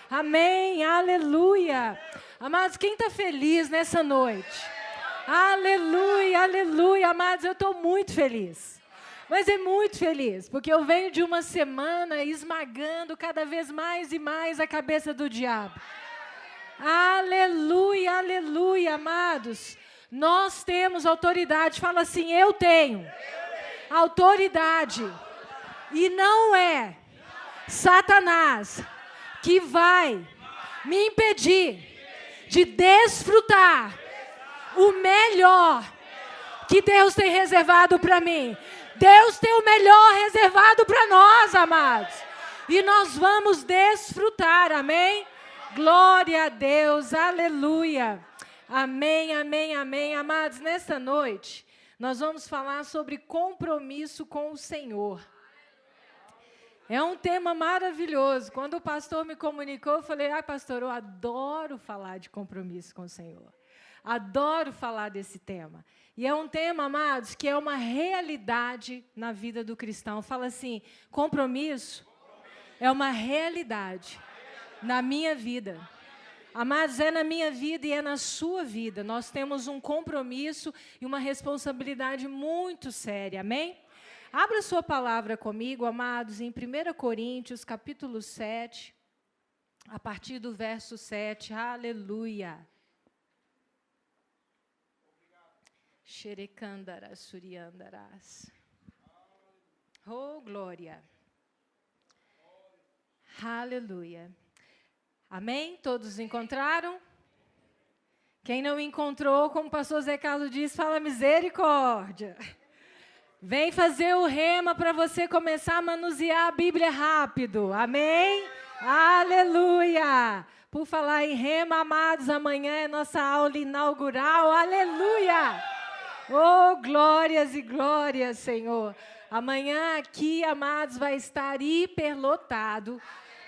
Amém, aleluia. Amados, quem está feliz nessa noite? Aleluia, aleluia. Amados, eu estou muito feliz. Mas é muito feliz, porque eu venho de uma semana esmagando cada vez mais e mais a cabeça do diabo. Aleluia, aleluia, amados. Nós temos autoridade. Fala assim, eu tenho autoridade. E não é Satanás que vai me impedir de desfrutar o melhor que Deus tem reservado para mim. Deus tem o melhor reservado para nós, amados. E nós vamos desfrutar, amém? Glória a Deus, aleluia. Amém, amém, amém. Amados, nesta noite, nós vamos falar sobre compromisso com o Senhor. É um tema maravilhoso. Quando o pastor me comunicou, eu falei, pastor, eu adoro falar de compromisso com o Senhor. Adoro falar desse tema. E é um tema, amados, que é uma realidade na vida do cristão. Fala assim, compromisso é uma realidade na minha vida. Amados, é na minha vida e é na sua vida. Nós temos um compromisso e uma responsabilidade muito séria, amém? Abra sua palavra comigo, amados, em 1 Coríntios, capítulo 7, a partir do verso 7, aleluia. Xerecandarás, suriandarás. Oh, glória. Aleluia. Amém? Todos encontraram? Quem não encontrou, como o pastor Zé Carlos diz, fala misericórdia. Vem fazer o rema para você começar a manusear a Bíblia rápido. Amém? Aleluia. Por falar em rema, amados, amanhã é nossa aula inaugural. Aleluia. Oh, glórias e glórias, Senhor. Amanhã aqui, amados, vai estar hiperlotado.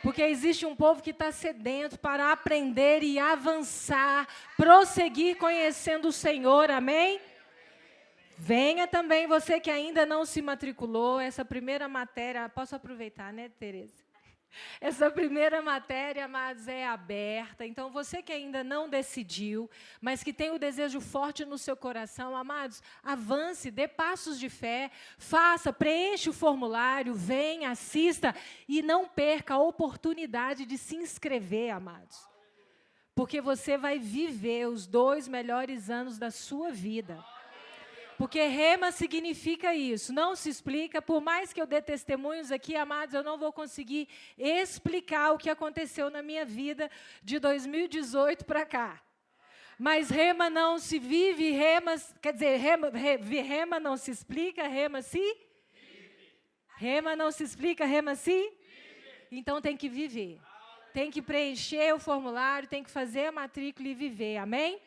Porque existe um povo que está sedento para aprender e avançar, prosseguir conhecendo o Senhor, amém? Venha também você que ainda não se matriculou, essa primeira matéria, posso aproveitar, né, Tereza? Essa primeira matéria, amados, é aberta, então você que ainda não decidiu, mas que tem o desejo forte no seu coração, amados, avance, dê passos de fé, faça, preencha o formulário, venha, assista e não perca a oportunidade de se inscrever, amados. Porque você vai viver os 2 melhores anos da sua vida. Porque rema significa isso, não se explica, por mais que eu dê testemunhos aqui, amados, eu não vou conseguir explicar o que aconteceu na minha vida de 2018 para cá. Mas rema não se vive, rema não se explica, rema não se explica, rema então tem que viver, tem que preencher o formulário, tem que fazer a matrícula e viver, amém?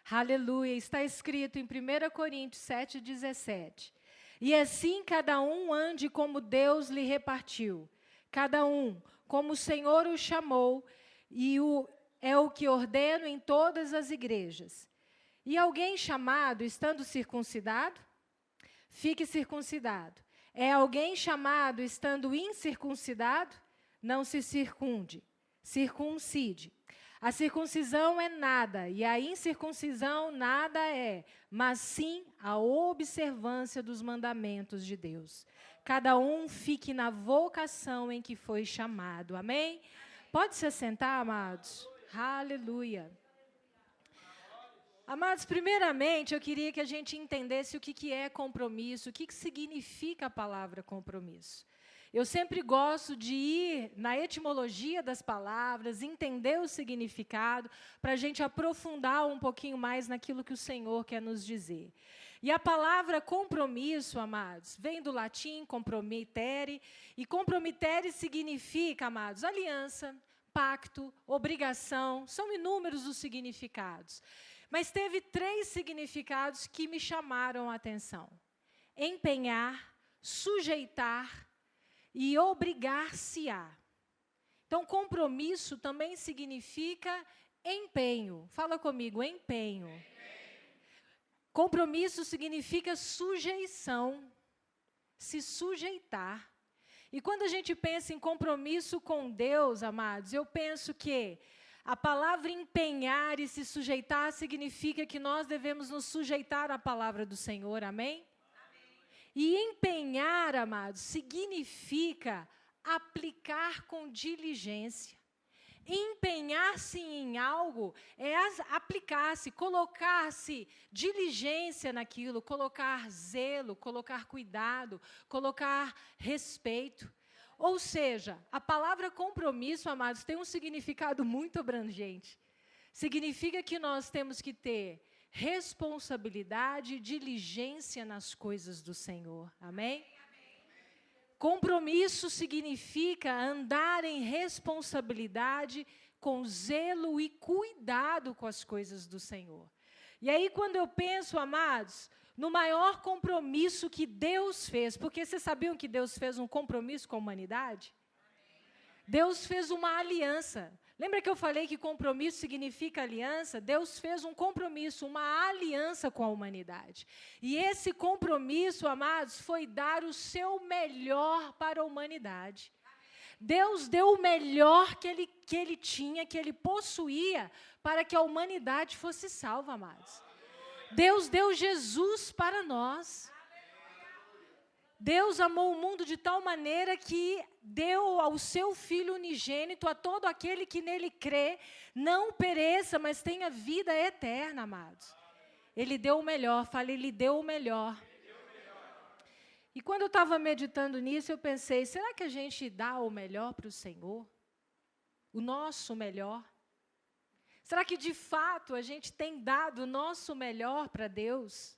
Aleluia, está escrito em 1 Coríntios 7,17. E assim cada um ande como Deus lhe repartiu, cada um como o Senhor o chamou, e é o que ordeno em todas as igrejas. E alguém chamado, estando circuncidado, fique circuncidado. É alguém chamado, estando incircuncidado, não se circuncide. A circuncisão é nada, e a incircuncisão nada é, mas sim a observância dos mandamentos de Deus. Cada um fique na vocação em que foi chamado. Amém? Pode se assentar, amados? Aleluia. Amados, primeiramente, eu queria que a gente entendesse o que é compromisso, o que significa a palavra compromisso. Eu sempre gosto de ir na etimologia das palavras, entender o significado, para a gente aprofundar um pouquinho mais naquilo que o Senhor quer nos dizer. E a palavra compromisso, amados, vem do latim compromittere, e compromittere significa, amados, aliança, pacto, obrigação, são inúmeros os significados. Mas teve 3 significados que me chamaram a atenção: empenhar, sujeitar e obrigar-se-á. Então, compromisso também significa empenho. Fala comigo, empenho. Compromisso significa sujeição, se sujeitar. E quando a gente pensa em compromisso com Deus, amados, eu penso que a palavra empenhar e se sujeitar significa que nós devemos nos sujeitar à palavra do Senhor, amém? E empenhar, amados, significa aplicar com diligência. Empenhar-se em algo é aplicar-se, colocar-se diligência naquilo, colocar zelo, colocar cuidado, colocar respeito. Ou seja, a palavra compromisso, amados, tem um significado muito abrangente. Significa que nós temos que ter responsabilidade e diligência nas coisas do Senhor. Amém? Compromisso significa andar em responsabilidade, com zelo e cuidado com as coisas do Senhor. E aí, quando eu penso, amados, no maior compromisso que Deus fez, porque vocês sabiam que Deus fez um compromisso com a humanidade? Deus fez uma aliança. Lembra que eu falei que compromisso significa aliança? Deus fez um compromisso, uma aliança com a humanidade. E esse compromisso, amados, foi dar o seu melhor para a humanidade. Deus deu o melhor que ele tinha, que ele possuía, para que a humanidade fosse salva, amados. Deus deu Jesus para nós. Deus amou o mundo de tal maneira que deu ao seu Filho unigênito a todo aquele que nele crê, não pereça, mas tenha vida eterna, amados. Ele deu o melhor, fale, Ele deu o melhor. E quando eu estava meditando nisso, eu pensei, será que a gente dá o melhor para o Senhor? O nosso melhor? Será que de fato a gente tem dado o nosso melhor para Deus?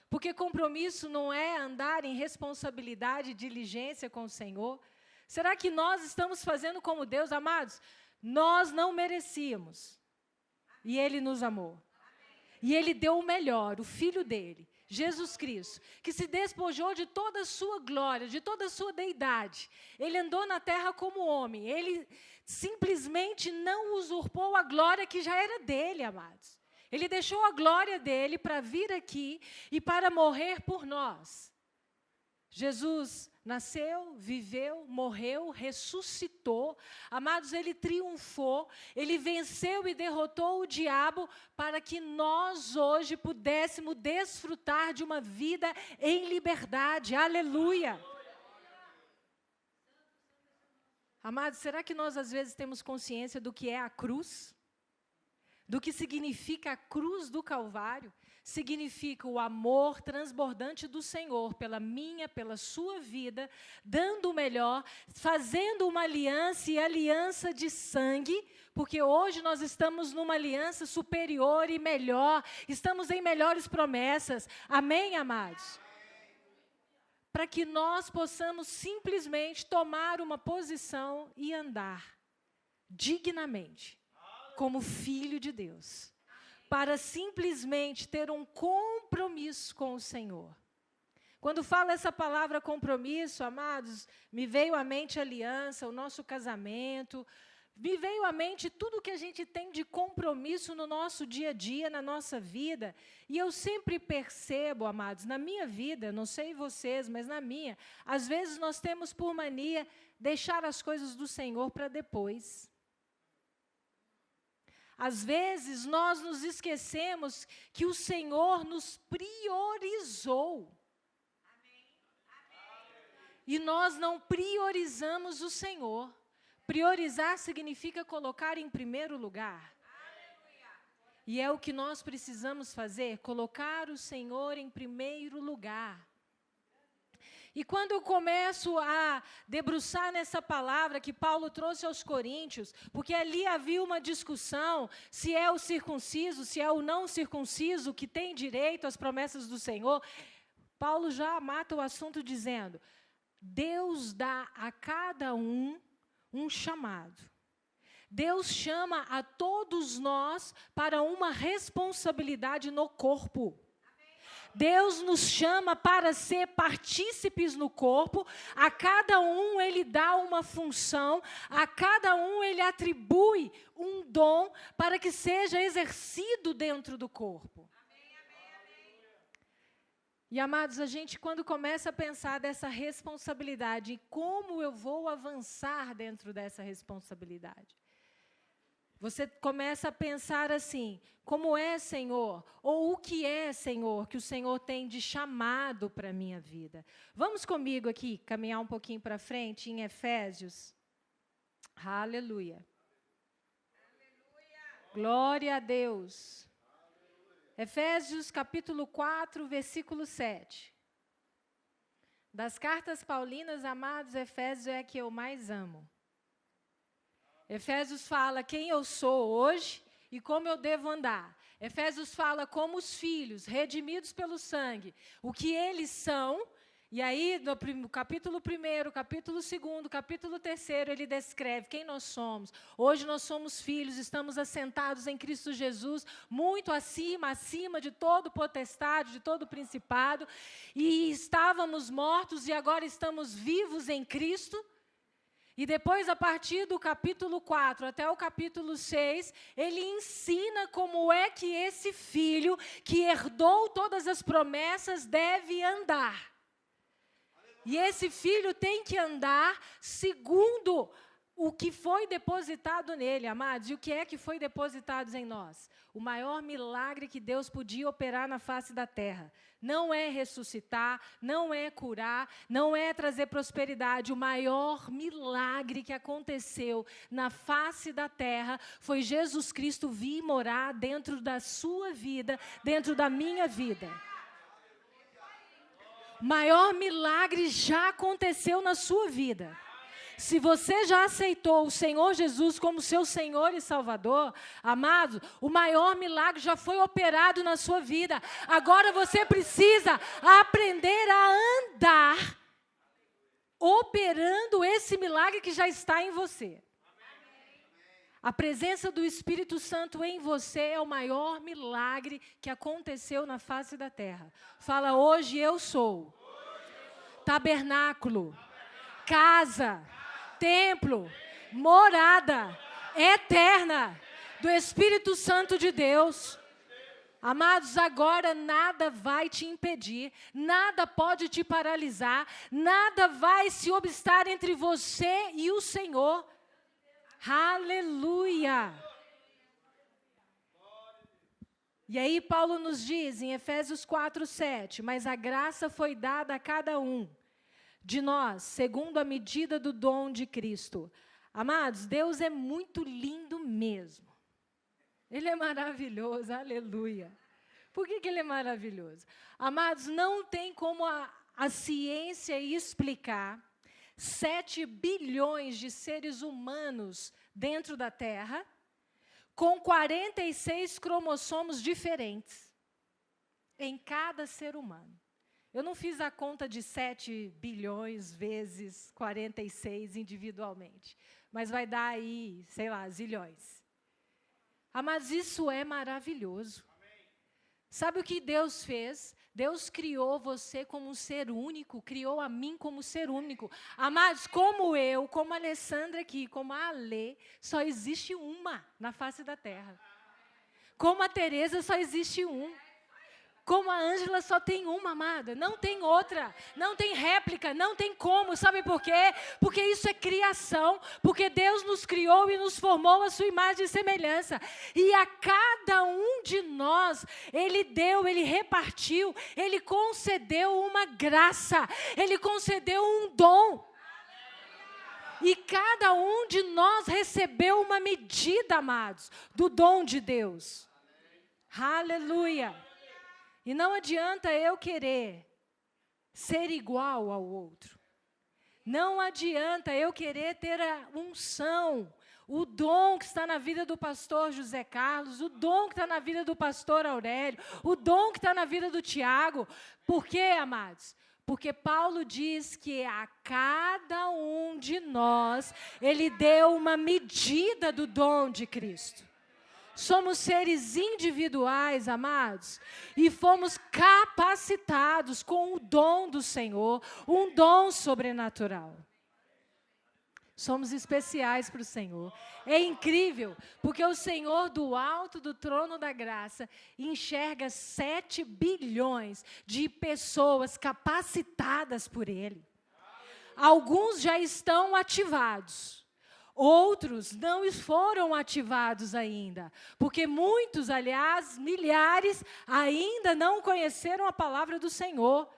Porque compromisso não é andar em responsabilidade e diligência com o Senhor. Será que nós estamos fazendo como Deus, amados? Nós não merecíamos. E Ele nos amou. E Ele deu o melhor, o Filho dEle, Jesus Cristo, que se despojou de toda a sua glória, de toda a sua deidade. Ele andou na terra como homem. Ele simplesmente não usurpou a glória que já era dEle, amados. Ele deixou a glória dele para vir aqui e para morrer por nós. Jesus nasceu, viveu, morreu, ressuscitou. Amados, ele triunfou, ele venceu e derrotou o diabo para que nós hoje pudéssemos desfrutar de uma vida em liberdade. Aleluia! Amados, será que nós às vezes temos consciência do que é a cruz? Do que significa a cruz do Calvário? Significa o amor transbordante do Senhor pela minha, pela sua vida, dando o melhor, fazendo uma aliança e aliança de sangue, porque hoje nós estamos numa aliança superior e melhor, estamos em melhores promessas. Amém, amados? Para que nós possamos simplesmente tomar uma posição e andar dignamente, como filho de Deus, para simplesmente ter um compromisso com o Senhor. Quando falo essa palavra compromisso, amados, me veio à mente a aliança, o nosso casamento, me veio à mente tudo que a gente tem de compromisso no nosso dia a dia, na nossa vida. E eu sempre percebo, amados, na minha vida, não sei vocês, mas na minha, às vezes nós temos por mania deixar as coisas do Senhor para depois. Às vezes, nós nos esquecemos que o Senhor nos priorizou. E nós não priorizamos o Senhor. Priorizar significa colocar em primeiro lugar. E é o que nós precisamos fazer, colocar o Senhor em primeiro lugar. E quando eu começo a debruçar nessa palavra que Paulo trouxe aos Coríntios, porque ali havia uma discussão se é o circunciso, se é o não circunciso que tem direito às promessas do Senhor, Paulo já mata o assunto dizendo, Deus dá a cada um chamado. Deus chama a todos nós para uma responsabilidade no corpo. Deus nos chama para ser partícipes no corpo, a cada um Ele dá uma função, a cada um Ele atribui um dom para que seja exercido dentro do corpo. E, amados, a gente, quando começa a pensar dessa responsabilidade, como eu vou avançar dentro dessa responsabilidade? Você começa a pensar assim, como é, Senhor? Ou o que é, Senhor, que o Senhor tem de chamado para a minha vida? Vamos comigo aqui, caminhar um pouquinho para frente, em Efésios. Aleluia. Glória a Deus. Efésios capítulo 4, versículo 7. Das cartas paulinas, amados, Efésios é a que eu mais amo. Efésios fala quem eu sou hoje e como eu devo andar. Efésios fala como os filhos, redimidos pelo sangue, o que eles são. E aí, no capítulo 1, capítulo 2, capítulo 3, ele descreve quem nós somos. Hoje nós somos filhos, estamos assentados em Cristo Jesus, muito acima de todo potestade, de todo principado. E estávamos mortos e agora estamos vivos em Cristo. E depois, a partir do capítulo 4 até o capítulo 6, ele ensina como é que esse filho, que herdou todas as promessas, deve andar. E esse filho tem que andar segundo o que foi depositado nele, amados. E o que é que foi depositado em nós? O maior milagre que Deus podia operar na face da terra. Não é ressuscitar, não é curar, não é trazer prosperidade. O maior milagre que aconteceu na face da terra foi Jesus Cristo vir morar dentro da sua vida, dentro da minha vida. O maior milagre já aconteceu na sua vida. Se você já aceitou o Senhor Jesus como seu Senhor e Salvador, amado, o maior milagre já foi operado na sua vida. Agora você precisa aprender a andar operando esse milagre que já está em você. A presença do Espírito Santo em você é o maior milagre que aconteceu na face da terra. Fala, hoje eu sou tabernáculo, casa, templo, morada eterna do Espírito Santo de Deus. Amados, agora nada vai te impedir, nada pode te paralisar, nada vai se obstar entre você e o Senhor. Aleluia! E aí Paulo nos diz em Efésios 4, 7, mas a graça foi dada a cada um de nós, segundo a medida do dom de Cristo. Amados, Deus é muito lindo mesmo. Ele é maravilhoso, aleluia. Por que Ele é maravilhoso? Amados, não tem como a ciência explicar 7 bilhões de seres humanos dentro da Terra, com 46 cromossomos diferentes em cada ser humano. Eu não fiz a conta de 7 bilhões vezes 46 individualmente, mas vai dar aí, sei lá, zilhões. Mas isso é maravilhoso. Sabe o que Deus fez? Deus criou você como um ser único, criou a mim como ser único. Amados, como eu, como a Alessandra aqui, como a Alê, só existe uma na face da terra. Como a Tereza, só existe um. Como a Ângela, só tem uma, amada. Não tem outra, não tem réplica, não tem como. Sabe por quê? Porque isso é criação. Porque Deus nos criou e nos formou a sua imagem e semelhança. E a cada um de nós, Ele deu, Ele repartiu, Ele concedeu uma graça. Ele concedeu um dom. E cada um de nós recebeu uma medida, amados, do dom de Deus. Aleluia. E não adianta eu querer ser igual ao outro. Não adianta eu querer ter a unção, o dom que está na vida do pastor José Carlos, o dom que está na vida do pastor Aurélio, o dom que está na vida do Tiago. Por quê, amados? Porque Paulo diz que a cada um de nós, Ele deu uma medida do dom de Cristo. Somos seres individuais, amados, e fomos capacitados com o dom do Senhor, um dom sobrenatural. Somos especiais para o Senhor. É incrível, porque o Senhor do alto do trono da graça enxerga 7 bilhões de pessoas capacitadas por Ele. Alguns já estão ativados. Outros não foram ativados ainda, porque muitos, aliás, milhares, ainda não conheceram a palavra do Senhor.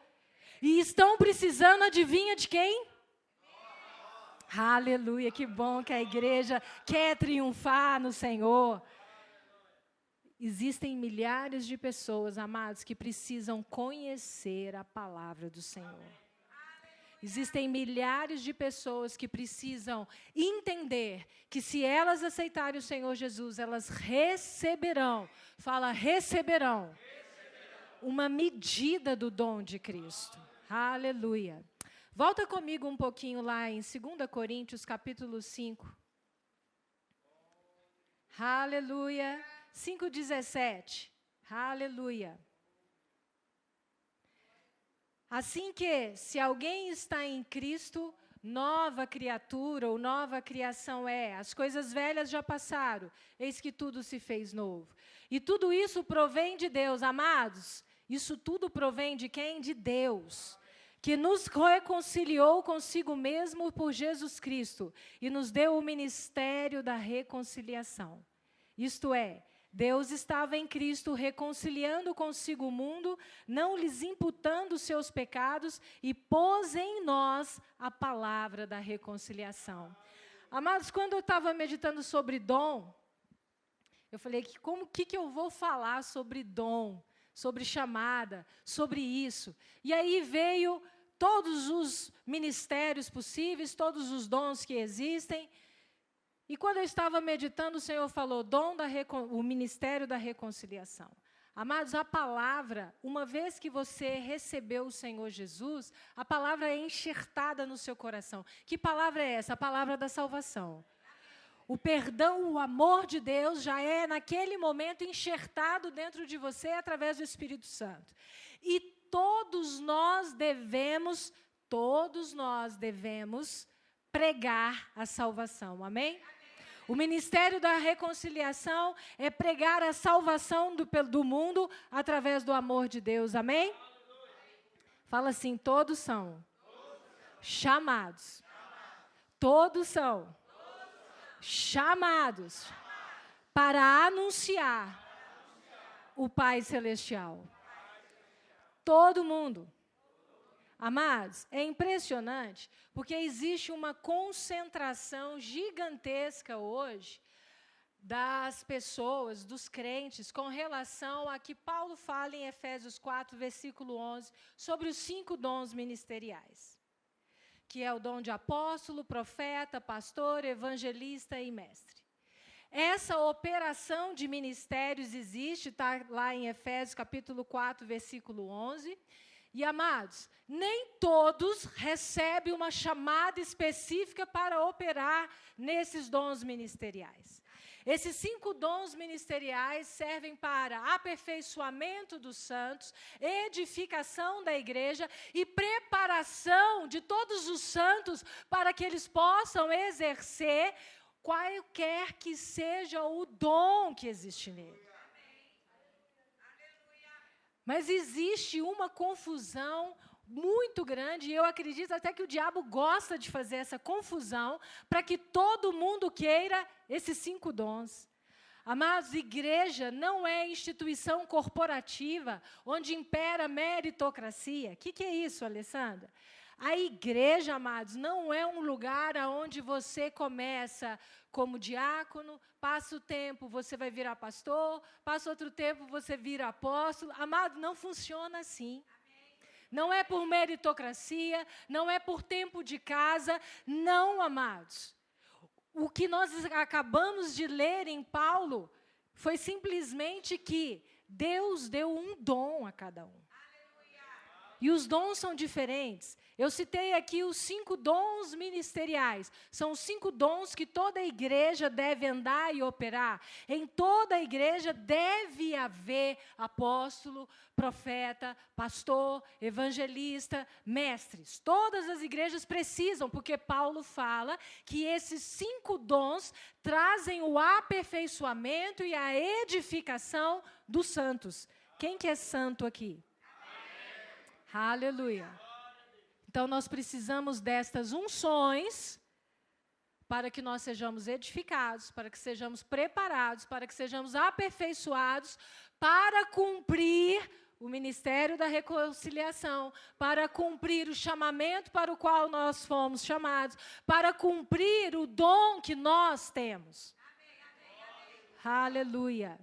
E estão precisando, adivinha de quem? Aleluia, que bom que a igreja quer triunfar no Senhor. Existem milhares de pessoas, amados, que precisam conhecer a palavra do Senhor. Existem milhares de pessoas que precisam entender que se elas aceitarem o Senhor Jesus, elas receberão, receberão uma medida do dom de Cristo. Aleluia. Volta comigo um pouquinho lá em 2 Coríntios, capítulo 5. Aleluia. 5:17. Aleluia. Assim que, se alguém está em Cristo, nova criatura ou nova criação é. As coisas velhas já passaram, eis que tudo se fez novo. E tudo isso provém de Deus, amados. Isso tudo provém de quem? De Deus, que nos reconciliou consigo mesmo por Jesus Cristo e nos deu o ministério da reconciliação. Isto é, Deus estava em Cristo reconciliando consigo o mundo, não lhes imputando seus pecados e pôs em nós a palavra da reconciliação. Amados, quando eu estava meditando sobre dom, eu falei, que eu vou falar sobre dom, sobre chamada, sobre isso? E aí veio todos os ministérios possíveis, todos os dons que existem. E quando eu estava meditando, o Senhor falou, o ministério da reconciliação. Amados, a palavra, uma vez que você recebeu o Senhor Jesus, a palavra é enxertada no seu coração. Que palavra é essa? A palavra da salvação. O perdão, o amor de Deus já é, naquele momento, enxertado dentro de você através do Espírito Santo. E todos nós devemos pregar a salvação. Amém? O ministério da reconciliação é pregar a salvação do mundo através do amor de Deus. Amém? Fala assim, todos são chamados. Todos são chamados para anunciar o Pai Celestial. Todo mundo. Amados, é impressionante, porque existe uma concentração gigantesca hoje das pessoas, dos crentes, com relação a que Paulo fala em Efésios 4, versículo 11, sobre os 5 dons ministeriais, que é o dom de apóstolo, profeta, pastor, evangelista e mestre. Essa operação de ministérios existe, está lá em Efésios capítulo 4, versículo 11, e, amados, nem todos recebem uma chamada específica para operar nesses dons ministeriais. Esses 5 dons ministeriais servem para aperfeiçoamento dos santos, edificação da igreja e preparação de todos os santos para que eles possam exercer qualquer que seja o dom que existe nele. Mas existe uma confusão muito grande, e eu acredito até que o diabo gosta de fazer essa confusão para que todo mundo queira esses 5 dons. Amados, igreja não é instituição corporativa onde impera meritocracia. O que é isso, Alessandra? A igreja, amados, não é um lugar onde você começa como diácono, passa o tempo, você vai virar pastor, passa outro tempo, você vira apóstolo. Amado, não funciona assim. Não é por meritocracia, não é por tempo de casa, não, amados. O que nós acabamos de ler em Paulo foi simplesmente que Deus deu um dom a cada um. E os dons são diferentes. Eu citei aqui os 5 dons ministeriais. São os 5 dons que toda igreja deve andar e operar. Em toda igreja deve haver apóstolo, profeta, pastor, evangelista, mestres. Todas as igrejas precisam, porque Paulo fala que esses 5 dons trazem o aperfeiçoamento e a edificação dos santos. Quem que é santo aqui? Aleluia. Então, nós precisamos destas unções para que nós sejamos edificados, para que sejamos preparados, para que sejamos aperfeiçoados, para cumprir o ministério da reconciliação, para cumprir o chamamento para o qual nós fomos chamados, para cumprir o dom que nós temos. Aleluia.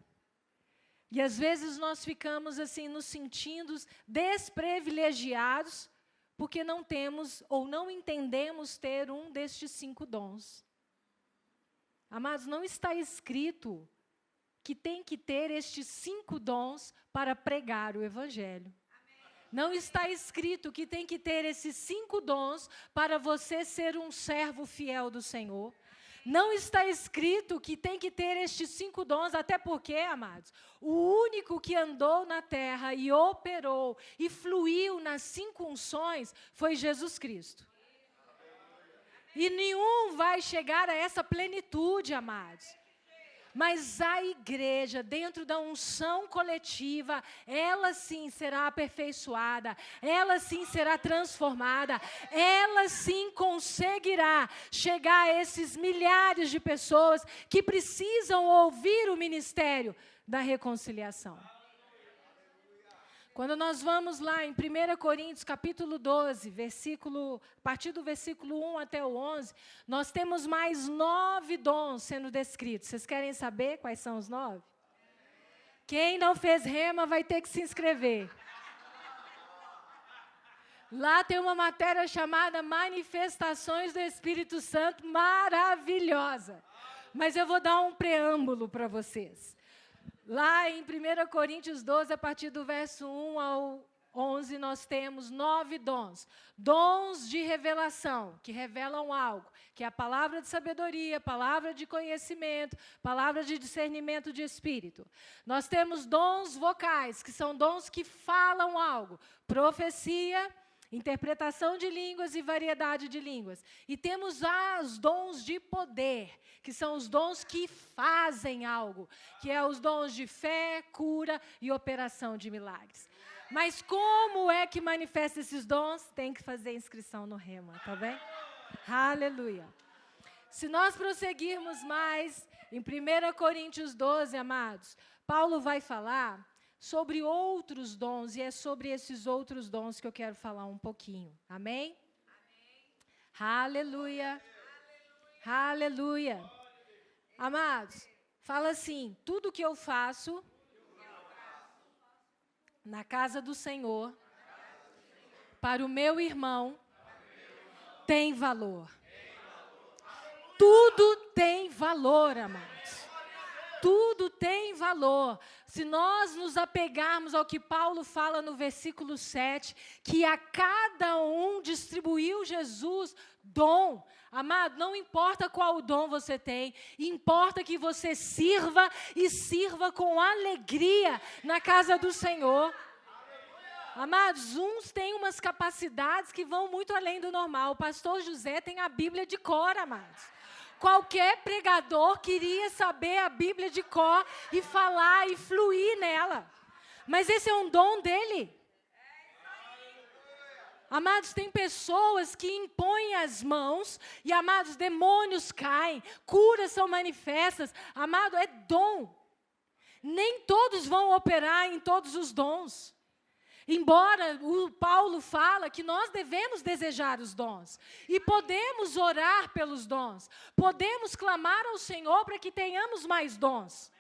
E às vezes nós ficamos assim, nos sentindo desprivilegiados, porque não temos ou não entendemos ter um destes 5 dons. Amados, não está escrito que tem que ter estes 5 dons para pregar o Evangelho. Não está escrito que tem que ter esses 5 dons para você ser um servo fiel do Senhor. Não está escrito que tem que ter estes 5 dons, até porque, amados, o único que andou na terra e operou e fluiu nas 5 unções foi Jesus Cristo. E nenhum vai chegar a essa plenitude, amados. Mas a igreja, dentro da unção coletiva, ela sim será aperfeiçoada, ela sim será transformada, ela sim conseguirá chegar a esses milhares de pessoas que precisam ouvir o ministério da reconciliação. Quando nós vamos lá em 1 Coríntios, capítulo 12, a partir do versículo 1 até o 11, nós temos mais 9 dons sendo descritos. Vocês querem saber quais são os 9? Quem não fez rema vai ter que se inscrever. Lá tem uma matéria chamada Manifestações do Espírito Santo, maravilhosa. Mas eu vou dar um preâmbulo para vocês. Lá em 1 Coríntios 12, a partir do verso 1 ao 11, nós temos 9 dons. Dons de revelação, que revelam algo, que é a palavra de sabedoria, palavra de conhecimento, palavra de discernimento de espírito. Nós temos dons vocais, que são dons que falam algo, profecia, interpretação de línguas e variedade de línguas. E temos os dons de poder, que são os dons que fazem algo, que é os dons de fé, cura e operação de milagres. Mas como é que manifesta esses dons? Tem que fazer inscrição no Rema, tá bem? Aleluia. Se nós prosseguirmos mais, em 1 Coríntios 12, amados, Paulo vai falar sobre outros dons, e é sobre esses outros dons que eu quero falar um pouquinho. Amém? Amém. Aleluia. Aleluia. Aleluia. Amados, fala assim, tudo que eu faço na casa do Senhor, para o meu irmão, tem valor. Tudo tem valor, amados. Tudo tem valor. Se nós nos apegarmos ao que Paulo fala no versículo 7, que a cada um distribuiu Jesus dom. Amado, não importa qual dom você tem, importa que você sirva e sirva com alegria na casa do Senhor. Amados, uns têm umas capacidades que vão muito além do normal. O pastor José tem a Bíblia de cor, amados. Qualquer pregador queria saber a Bíblia de cor e falar e fluir nela. Mas esse é um dom dele. Amados, tem pessoas que impõem as mãos e, amados, demônios caem, curas são manifestas. Amado, é dom. Nem todos vão operar em todos os dons. Embora o Paulo fala que nós devemos desejar os dons e podemos orar pelos dons, podemos clamar ao Senhor para que tenhamos mais dons.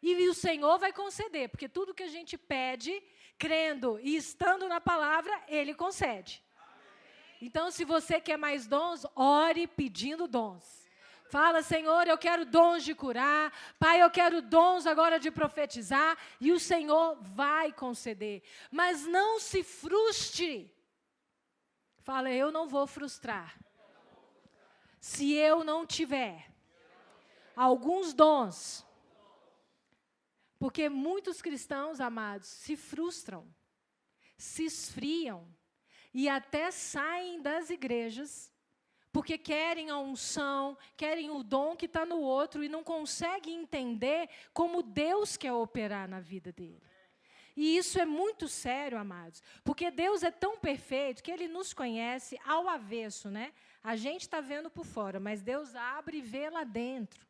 E o Senhor vai conceder, porque tudo que a gente pede, crendo e estando na palavra, Ele concede. Então, se você quer mais dons, ore pedindo dons. Fala, Senhor, eu quero dons de curar. Pai, eu quero dons agora de profetizar. E o Senhor vai conceder. Mas não se frustre. Fala, eu não vou frustrar. Se eu não tiver alguns dons. Porque muitos cristãos, amados, se frustram, se esfriam e até saem das igrejas porque querem a unção, querem o dom que está no outro e não conseguem entender como Deus quer operar na vida dele. E isso é muito sério, amados, porque Deus é tão perfeito que Ele nos conhece ao avesso, né? A gente está vendo por fora, mas Deus abre e vê lá dentro.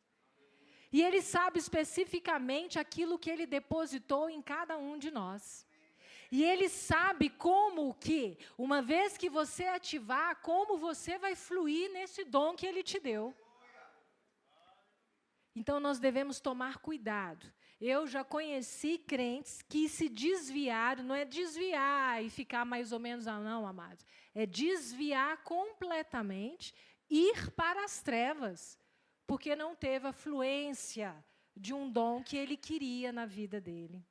E Ele sabe especificamente aquilo que Ele depositou em cada um de nós. E Ele sabe como que, uma vez que você ativar, como você vai fluir nesse dom que Ele te deu. Então, nós devemos tomar cuidado. Eu já conheci crentes que se desviaram, não é desviar e ficar mais ou menos, não, amados. É desviar completamente, ir para as trevas, porque não teve a fluência de um dom que Ele queria na vida dele.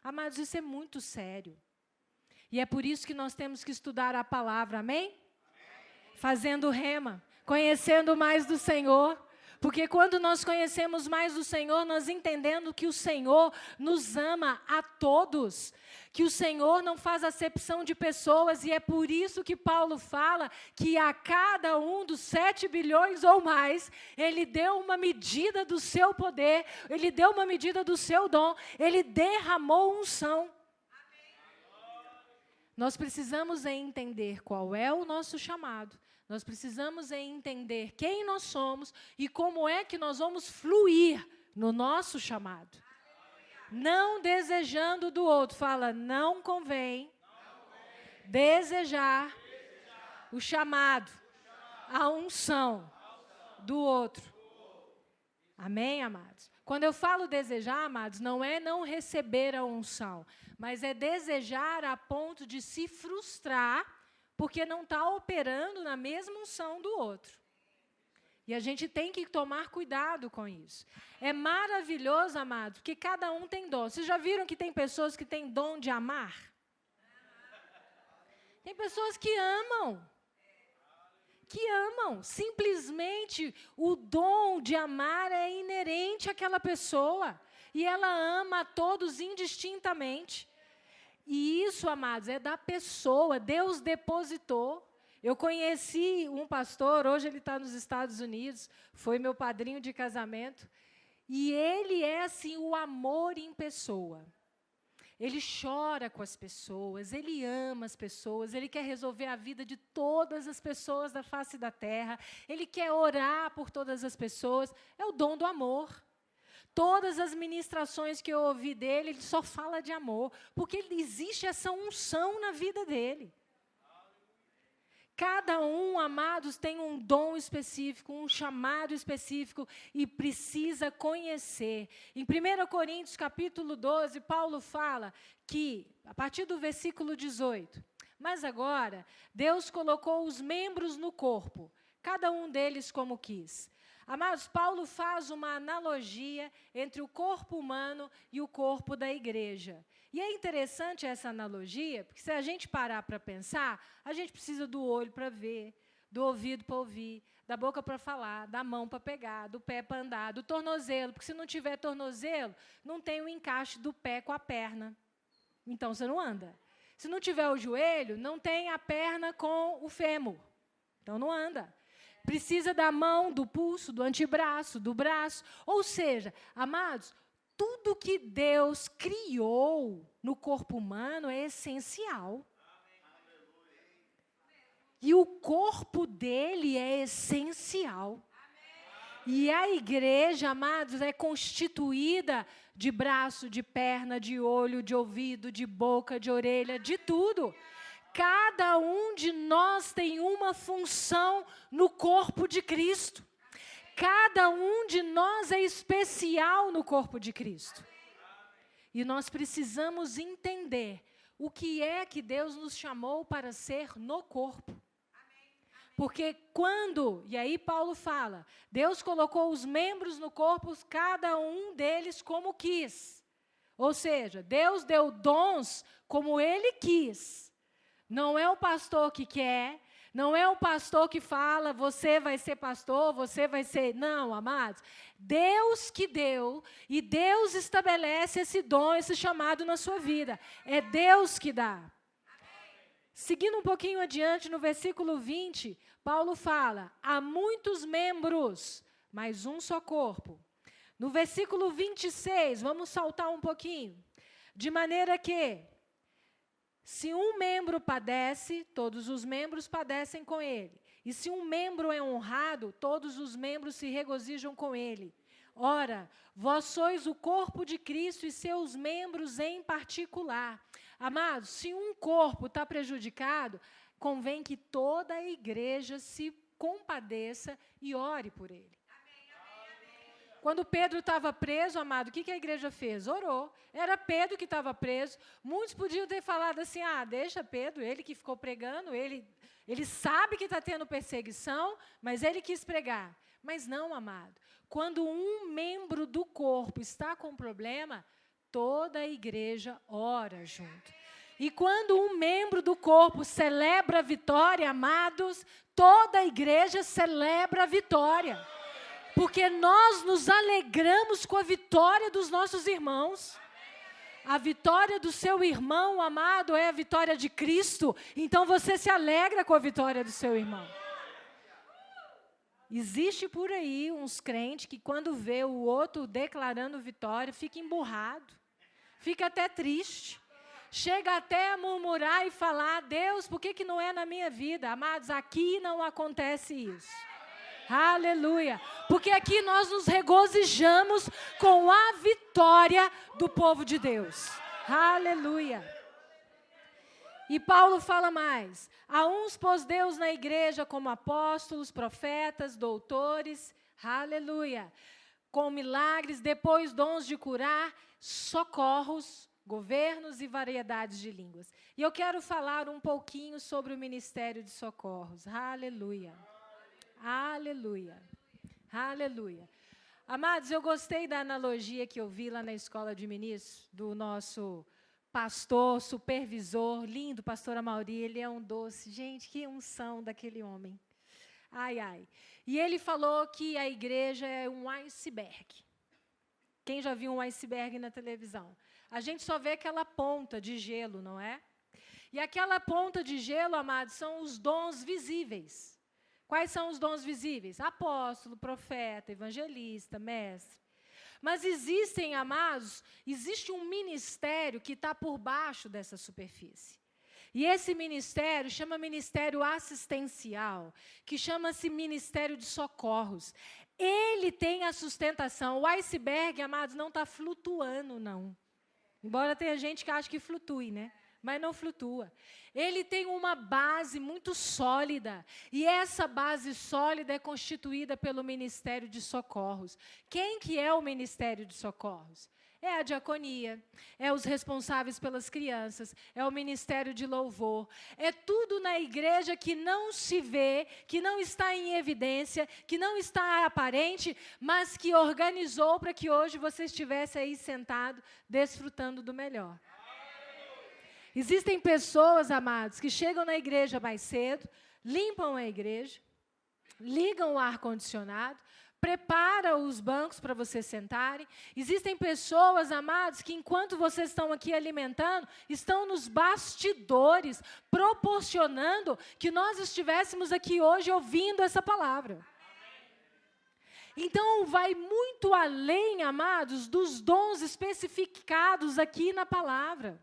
Amados, isso é muito sério. E é por isso que nós temos que estudar a palavra, amém? Amém. Fazendo rema, conhecendo mais do Senhor. Porque quando nós conhecemos mais o Senhor, nós entendemos que o Senhor nos ama a todos. Que o Senhor não faz acepção de pessoas. E é por isso que Paulo fala que a cada um dos 7 bilhões ou mais, Ele deu uma medida do seu poder, Ele deu uma medida do seu dom, Ele derramou unção. Nós precisamos entender qual é o nosso chamado. Nós precisamos entender quem nós somos e como é que nós vamos fluir no nosso chamado. Não desejando do outro. Fala, não convém desejar o chamado, a unção do outro. Amém, amados? Quando eu falo desejar, amados, não é não receber a unção, mas é desejar a ponto de se frustrar porque não está operando na mesma unção do outro. E a gente tem que tomar cuidado com isso. É maravilhoso, amados, porque cada um tem dom. Vocês já viram que tem pessoas que têm dom de amar? Tem pessoas que amam. Simplesmente o dom de amar é inerente àquela pessoa. E ela ama a todos indistintamente. E isso, amados, é da pessoa. Deus depositou. Eu conheci um pastor, hoje ele está nos Estados Unidos, foi meu padrinho de casamento. E ele é, assim, o amor em pessoa. Ele chora com as pessoas, ele ama as pessoas, ele quer resolver a vida de todas as pessoas da face da terra, ele quer orar por todas as pessoas, é o dom do amor. Todas as ministrações que eu ouvi dele, ele só fala de amor, porque existe essa unção na vida dele. Cada um, amados, tem um dom específico, um chamado específico e precisa conhecer. Em 1 Coríntios, capítulo 12, Paulo fala que, a partir do versículo 18, mas agora, Deus colocou os membros no corpo, cada um deles como quis. Amados, Paulo faz uma analogia entre o corpo humano e o corpo da igreja. E é interessante essa analogia, porque se a gente parar para pensar, a gente precisa do olho para ver, do ouvido para ouvir, da boca para falar, da mão para pegar, do pé para andar, do tornozelo, porque se não tiver tornozelo, não tem o encaixe do pé com a perna. Então você não anda. Se não tiver o joelho, não tem a perna com o fêmur. Então não anda. Precisa da mão, do pulso, do antebraço, do braço. Ou seja, amados, tudo que Deus criou no corpo humano é essencial. E o corpo dele é essencial. E a igreja, amados, é constituída de braço, de perna, de olho, de ouvido, de boca, de orelha, de tudo. Cada um de nós tem uma função no corpo de Cristo. Cada um de nós é especial no corpo de Cristo. E nós precisamos entender o que é que Deus nos chamou para ser no corpo. Porque e aí Paulo fala, Deus colocou os membros no corpo, cada um deles como quis. Ou seja, Deus deu dons como Ele quis. Não é o pastor que quer, não é o pastor que fala, você vai ser pastor, você vai ser... Não, amados. Deus que deu, e Deus estabelece esse dom, esse chamado na sua vida. É Deus que dá. Seguindo um pouquinho adiante, no versículo 20, Paulo fala, há muitos membros, mas um só corpo. No versículo 26, vamos saltar um pouquinho. De maneira que, se um membro padece, todos os membros padecem com ele. E se um membro é honrado, todos os membros se regozijam com ele. Ora, vós sois o corpo de Cristo e seus membros em particular. Amados, se um corpo está prejudicado, convém que toda a igreja se compadeça e ore por ele. Quando Pedro estava preso, amado, o que a igreja fez? Orou. Era Pedro que estava preso. Muitos podiam ter falado assim, deixa Pedro, ele que ficou pregando, ele sabe que está tendo perseguição, mas ele quis pregar. Mas não, amado. Quando um membro do corpo está com problema, toda a igreja ora junto. E quando um membro do corpo celebra a vitória, amados, toda a igreja celebra a vitória. Porque nós nos alegramos com a vitória dos nossos irmãos. A vitória do seu irmão, amado, é a vitória de Cristo. Então você se alegra com a vitória do seu irmão. Existe por aí uns crentes que quando vê o outro declarando vitória, fica emburrado. Fica até triste. Chega até a murmurar e falar, Deus, por que não é na minha vida? Amados, aqui não acontece isso. Aleluia. Porque aqui nós nos regozijamos com a vitória do povo de Deus. Aleluia. E Paulo fala mais. A uns pôs Deus na igreja como apóstolos, profetas, doutores. Aleluia. Com milagres, depois dons de curar, socorros, governos e variedades de línguas. E eu quero falar um pouquinho sobre o ministério de socorros. Aleluia. Aleluia. Aleluia. Amados, eu gostei da analogia que eu vi lá na escola de ministros, do nosso pastor, supervisor, lindo, pastor Amauri, ele é um doce. Gente, que unção daquele homem. Ai, ai. E ele falou que a igreja é um iceberg. Quem já viu um iceberg na televisão? A gente só vê aquela ponta de gelo, não é? E aquela ponta de gelo, amados, são os dons visíveis. Quais são os dons visíveis? Apóstolo, profeta, evangelista, mestre. Mas existem, amados, existe um ministério que está por baixo dessa superfície. E esse ministério chama ministério assistencial, que chama-se ministério de socorros. Ele tem a sustentação. O iceberg, amados, não está flutuando, não. Embora tenha gente que acha que flutue, né? Mas não flutua. Ele tem uma base muito sólida. E essa base sólida é constituída pelo Ministério de Socorros. Quem que é o Ministério de Socorros? É a diaconia, é os responsáveis pelas crianças, é o ministério de louvor. É tudo na igreja que não se vê, que não está em evidência, que não está aparente, mas que organizou para que hoje você estivesse aí sentado, desfrutando do melhor. Existem pessoas, amados, que chegam na igreja mais cedo, limpam a igreja, ligam o ar-condicionado, preparam os bancos para vocês sentarem. Existem pessoas, amados, que enquanto vocês estão aqui alimentando, estão nos bastidores, proporcionando que nós estivéssemos aqui hoje ouvindo essa palavra. Então, vai muito além, amados, dos dons especificados aqui na palavra.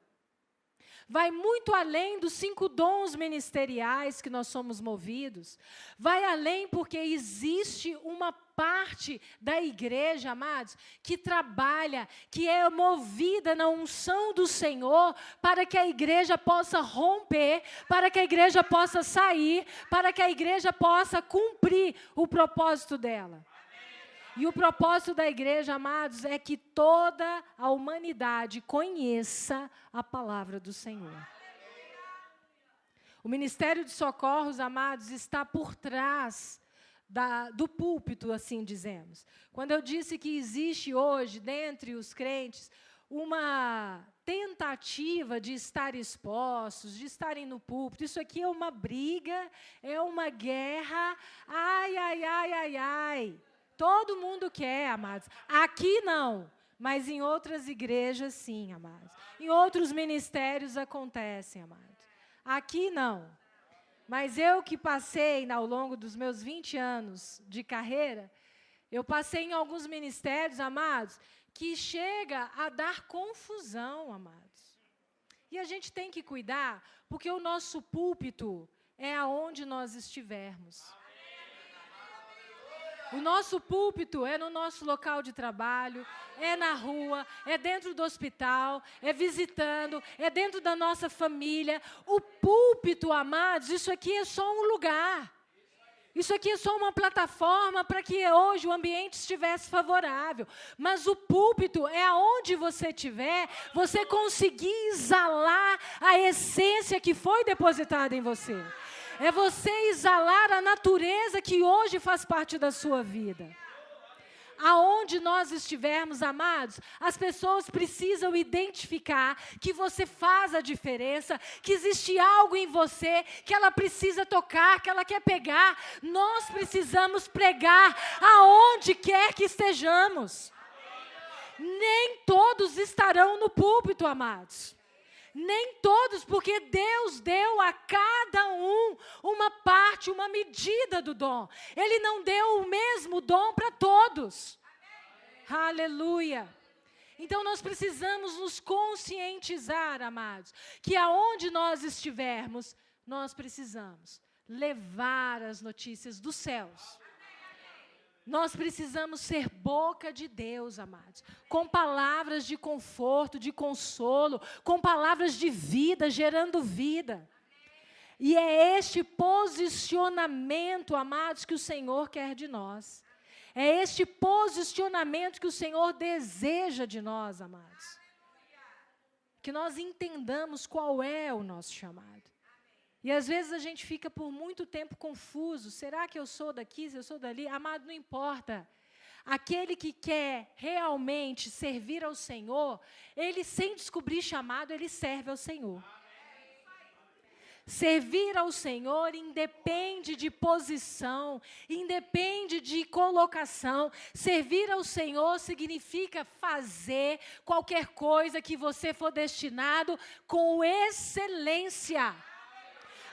Vai muito além dos 5 dons ministeriais que nós somos movidos. Vai além porque existe uma parte da igreja, amados, que trabalha, que é movida na unção do Senhor para que a igreja possa romper, para que a igreja possa sair, para que a igreja possa cumprir o propósito dela. E o propósito da igreja, amados, é que toda a humanidade conheça a palavra do Senhor. O Ministério de Socorros, amados, está por trás do púlpito, assim dizemos. Quando eu disse que existe hoje, dentre os crentes, uma tentativa de estar expostos, de estarem no púlpito, isso aqui é uma briga, é uma guerra, ai, ai, ai, ai, ai. Todo mundo quer, amados. Aqui não, mas em outras igrejas sim, amados. Em outros ministérios acontecem, amados. Aqui não. Mas eu que passei ao longo dos meus 20 anos de carreira, eu passei em alguns ministérios, amados, que chega a dar confusão, amados. E a gente tem que cuidar, porque o nosso púlpito é aonde nós estivermos. O nosso púlpito é no nosso local de trabalho, é na rua, é dentro do hospital, é visitando, é dentro da nossa família. O púlpito, amados, isso aqui é só um lugar. Isso aqui é só uma plataforma para que hoje o ambiente estivesse favorável. Mas o púlpito é aonde você estiver, você conseguir exalar a essência que foi depositada em você. É você exalar a natureza que hoje faz parte da sua vida. Aonde nós estivermos, amados, as pessoas precisam identificar que você faz a diferença, que existe algo em você que ela precisa tocar, que ela quer pegar. Nós precisamos pregar aonde quer que estejamos. Nem todos estarão no púlpito, amados. Nem todos, porque Deus deu a cada um uma parte, uma medida do dom. Ele não deu o mesmo dom para todos. Amém. Aleluia. Então nós precisamos nos conscientizar, amados, que aonde nós estivermos, nós precisamos levar as notícias dos céus. Nós precisamos ser boca de Deus, amados, com palavras de conforto, de consolo, com palavras de vida, gerando vida. E é este posicionamento, amados, que o Senhor quer de nós. É este posicionamento que o Senhor deseja de nós, amados. Que nós entendamos qual é o nosso chamado. E às vezes a gente fica por muito tempo confuso. Será que eu sou daqui, se eu sou dali? Amado, não importa. Aquele que quer realmente servir ao Senhor, ele sem descobrir chamado, ele serve ao Senhor. Servir ao Senhor independe de posição, independe de colocação. Servir ao Senhor significa fazer qualquer coisa que você for destinado com excelência.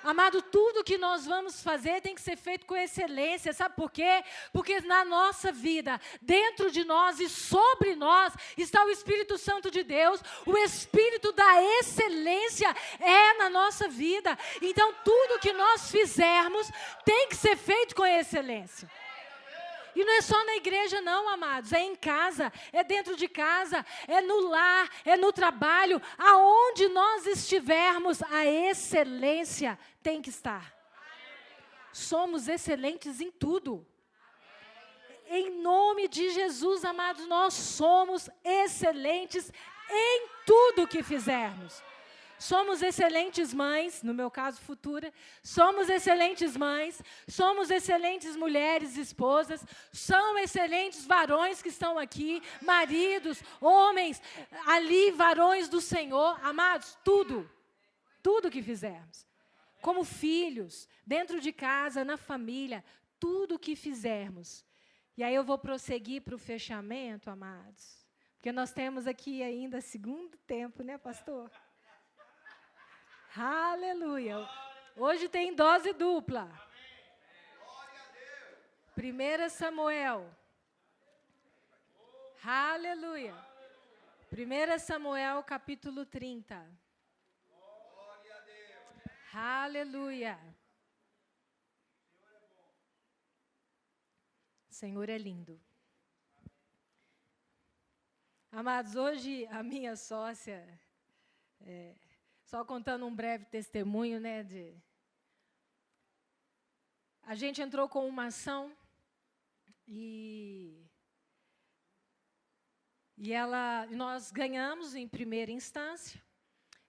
Amado, tudo que nós vamos fazer tem que ser feito com excelência. Sabe por quê? Porque na nossa vida, dentro de nós e sobre nós, está o Espírito Santo de Deus. O Espírito da excelência é na nossa vida. Então, tudo que nós fizermos tem que ser feito com excelência. E não é só na igreja não, amados, é em casa, é dentro de casa, é no lar, é no trabalho, aonde nós estivermos, a excelência tem que estar. Somos excelentes em tudo. Em nome de Jesus, amados, nós somos excelentes em tudo que fizermos. Somos excelentes mães, no meu caso, futura. Somos excelentes mães, somos excelentes mulheres, esposas. São excelentes varões que estão aqui, maridos, homens, ali, varões do Senhor. Amados, tudo que fizermos. Como filhos, dentro de casa, na família, tudo que fizermos. E aí eu vou prosseguir para o fechamento, amados. Porque nós temos aqui ainda segundo tempo, né, pastor? Aleluia. Hoje tem dose dupla. 1 Samuel. Aleluia. 1 Samuel, capítulo 30. Aleluia. O Senhor é lindo. Amados, hoje a minha sócia... Só contando um breve testemunho, né, a gente entrou com uma ação e nós ganhamos em primeira instância.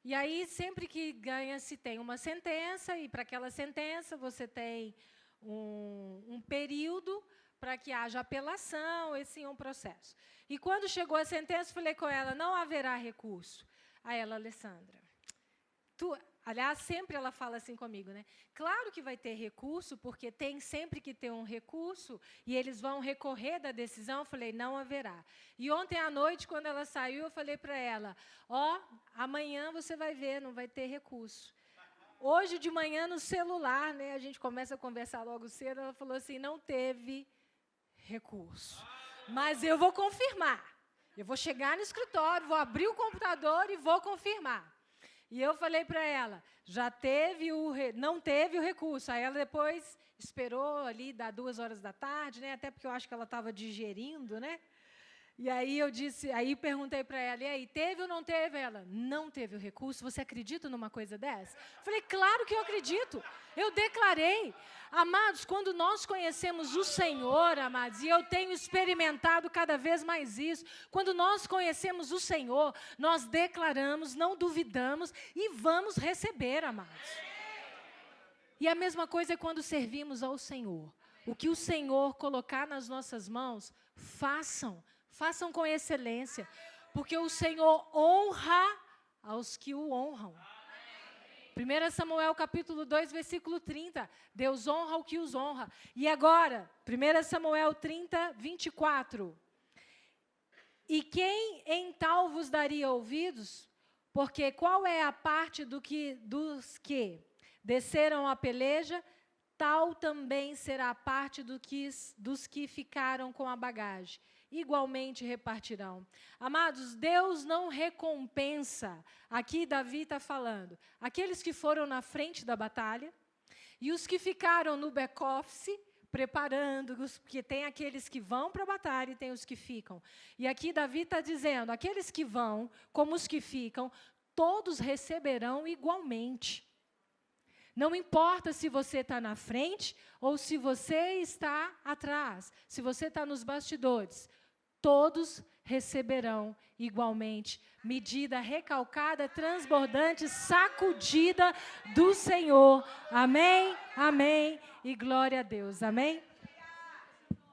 E aí, sempre que ganha-se, tem uma sentença, e para aquela sentença você tem um período para que haja apelação, esse é um processo. E quando chegou a sentença, falei com ela, não haverá recurso. Aí ela, Alessandra, aliás, sempre ela fala assim comigo, né? Claro que vai ter recurso, porque tem sempre que ter um recurso, e eles vão recorrer da decisão. Eu falei, não haverá. E ontem à noite, quando ela saiu, eu falei para ela, amanhã você vai ver, não vai ter recurso. Hoje de manhã, no celular, né, a gente começa a conversar logo cedo, ela falou assim, não teve recurso. Mas eu vou confirmar. Eu vou chegar no escritório, vou abrir o computador e vou confirmar. E eu falei para ela, não teve o recurso. Aí ela depois esperou ali, das 2 horas da tarde, né? Até porque eu acho que ela estava digerindo, né? E aí perguntei para ela, e aí, teve ou não teve? Ela, não teve o recurso. Você acredita numa coisa dessa? Falei, claro que eu acredito. Eu declarei. Amados, quando nós conhecemos o Senhor, amados, e eu tenho experimentado cada vez mais isso, quando nós conhecemos o Senhor, nós declaramos, não duvidamos e vamos receber, amados. E a mesma coisa é quando servimos ao Senhor. O que o Senhor colocar nas nossas mãos, façam com excelência, porque o Senhor honra aos que o honram. 1 Samuel capítulo 2, versículo 30. Deus honra o que os honra. E agora, 1 Samuel 30, 24. E quem em tal vos daria ouvidos? Porque qual é a parte dos que desceram a peleja, tal também será a parte dos que ficaram com a bagagem. Igualmente repartirão. Amados, Deus não recompensa, aqui Davi está falando, aqueles que foram na frente da batalha e os que ficaram no back-office, preparando, porque tem aqueles que vão para a batalha e tem os que ficam. E aqui Davi está dizendo, aqueles que vão, como os que ficam, todos receberão igualmente. Não importa se você está na frente ou se você está atrás, se você está nos bastidores, todos receberão igualmente, medida recalcada, transbordante, sacudida do Senhor. Amém, amém e glória a Deus. Amém?